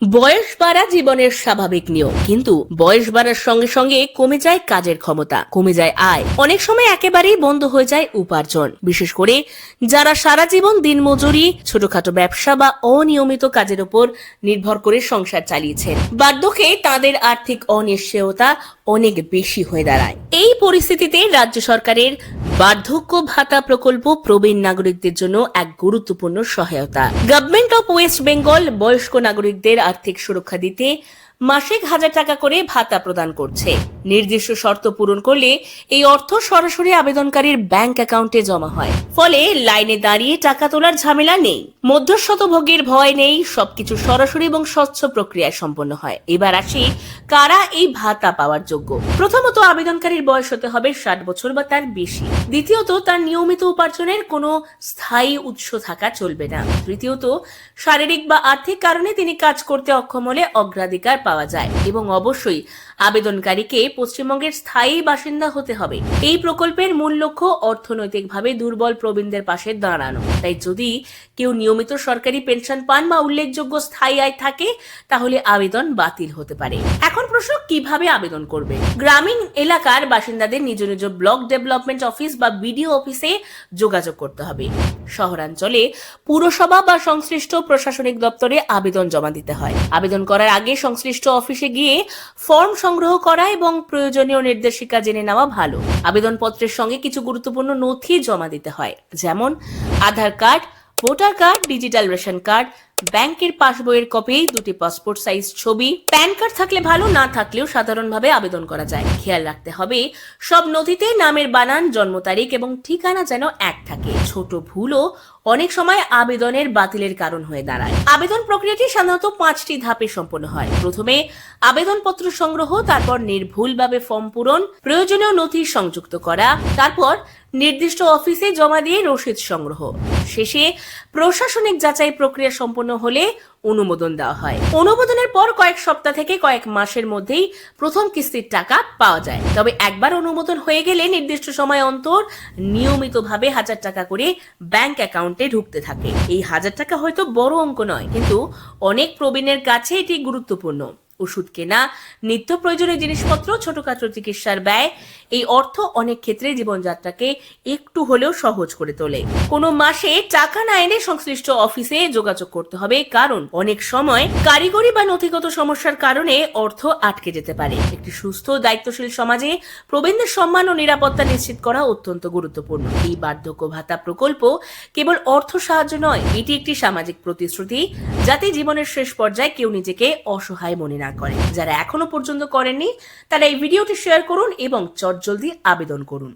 বয়স বাড়া জীবনের স্বাভাবিক নিয়ম, কিন্তু বয়স বাড়ার সঙ্গে সঙ্গে কমে যায় কাজের ক্ষমতা, কমে যায় আয়, অনেক সময় একেবারেই বন্ধ হয়ে যায় উপার্জন। বিশেষ করে যারা সারা জীবন দিনমজুরি, ছোটখাটো ব্যবসা বা অনিয়মিত কাজের উপর নির্ভর করে সংসার চালিয়েছেন, বার্ধক্যে তাদের আর্থিক অনিশ্চয়তা অনেক বেশি হয়ে দাঁড়ায়। এই পরিস্থিতিতে রাজ্য সরকারের বার্ধক্য ভাতা প্রকল্প প্রবীণ নাগরিকদের জন্য এক গুরুত্বপূর্ণ সহায়তা। গভর্নমেন্ট অফ ওয়েস্ট বেঙ্গল বয়স্ক নাগরিকদের আর্থিক সুরক্ষা দিতে মাসিক 1,000 টাকা করে ভাতা প্রদান করছে। নির্দিষ্ট শর্ত পূরণ করলে এই অর্থ সরাসরি আবেদনকারীর ব্যাংক অ্যাকাউন্টে জমা হয়। ফলে লাইনে দাঁড়িয়ে টাকা তোলার ঝামেলা নেই, মধ্যস্বত্বভোগীর ভয় নেই, সবকিছু সরাসরি এবং স্বচ্ছ প্রক্রিয়ায় সম্পন্ন হয়। এবার আসি কারা এই ভাতা পাওয়ার যোগ্য। প্রথমত, আবেদনকারীর বয়স হতে হবে 60 বছর বা তার বেশি। দ্বিতীয়ত, তার নিয়মিত উপার্জনের কোনো স্থায়ী উৎস থাকা চলবে না। তৃতীয়ত, শারীরিক বা আর্থিক কারণে তিনি কাজ করতে অক্ষম হলে অগ্রাধিকার পাওয়া যায়। এবং অবশ্যই আবেদনকারীকে পশ্চিমবঙ্গের স্থায়ী বাসিন্দা হতে হবে। এই প্রকল্পের মূল লক্ষ্য অর্থনৈতিকভাবে দুর্বল প্রবীণদের পাশে দাঁড়ানো। তাই যদি কেউ নিয়মিত সরকারি পেনশন পান বা উল্লেখযোগ্য স্থায়ী আয় থাকে, তাহলে আবেদন বাতিল হতে পারে। এখন প্রশ্ন, কিভাবে আবেদন করবে? গ্রামীণ এলাকার বাসিন্দাদের নিজ নিজ ব্লক ডেভেলপমেন্ট অফিস বা বিডিও অফিসে যোগাযোগ করতে হবে। শহরাঞ্চলে পুরসভা বা সংশ্লিষ্ট প্রশাসনিক দপ্তরে আবেদন জমা দিতে হয়। আবেদন করার আগে সংশ্লিষ্ট অফিসে গিয়ে ফর্ম সংগ্রহ করা এবং প্রয়োজনীয় নির্দেশিকা জেনে নেওয়া ভালো। আবেদনপত্রের সঙ্গে কিছু গুরুত্বপূর্ণ নথি জমা দিতে হয়, যেমন Aadhaar card, voter card, digital ration card, ব্যাংকের পাসবইয়ের কপি, 2টি পাসপোর্ট সাইজ ছবি। প্যান কার্ড থাকলে ভালো, না থাকলেও সাধারণভাবে আবেদন করা যায়। খেয়াল রাখতে হবে সব নথিতে নামের বানান, জন্ম তারিখ এবং ঠিকানা যেন এক থাকে। ছোট ভুলও অনেক সময় আবেদনের বাতিলের কারণ হয়ে দাঁড়ায়। আবেদন প্রক্রিয়াটি সাধারণত 5টি ধাপে সম্পন্ন হয়। প্রথমে আবেদনপত্র সংগ্রহ, তারপর নির্ভুলভাবে ফর্ম পূরণ, প্রয়োজনীয় নথি সংযুক্ত করা, তারপর নির্দিষ্ট অফিসে জমা দিয়ে রসিদ সংগ্রহ। শেষে প্রশাসনিক যাচাই প্রক্রিয়া সম্পন্ন হলে অনুমোদন দেওয়া হয়। অনুমোদনের পর কয়েক সপ্তাহ থেকে কয়েক মাসের মধ্যেই প্রথম কিস্তির টাকা পাওয়া যায়। তবে একবার অনুমোদন হয়ে গেলে নির্দিষ্ট সময় অন্তর নিয়মিতভাবে 1,000 টাকা করে ব্যাংক অ্যাকাউন্টে ঢুকতে থাকে। এই 1,000 টাকা হয়তো বড় অঙ্ক নয়, কিন্তু অনেক প্রবীণের কাছে এটি গুরুত্বপূর্ণ। ওষুধ কেনা, নিত্য প্রয়োজনীয় জিনিসপত্র, ছোটখাটো চিকিৎসার ব্যয়, এই অর্থ অনেক ক্ষেত্রে জীবনযাত্রাকে একটু হলেও সহজ করে তোলে। কোনো মাসে টাকা না এনে সংশ্লিষ্ট অফিসে যোগাযোগ করতে হবে, কারণ অনেক সময় কারিগরি বা নথিগত সমস্যার কারণে অর্থ আটকে যেতে পারে। একটি সুস্থ দায়িত্বশীল সমাজে প্রবীণদের সম্মান ও নিরাপত্তা নিশ্চিত করা অত্যন্ত গুরুত্বপূর্ণ। এই বার্ধক্য ভাতা প্রকল্প কেবল অর্থ সাহায্য নয়, এটি একটি সামাজিক প্রতিশ্রুতি, যাতে জীবনের শেষ পর্যায়ে কেউ নিজেকে অসহায় মনে না করে। যারা এখনো পর্যন্ত করেননি, তারা এই ভিডিওটি শেয়ার করুন এবং চটজলদি আবেদন করুন।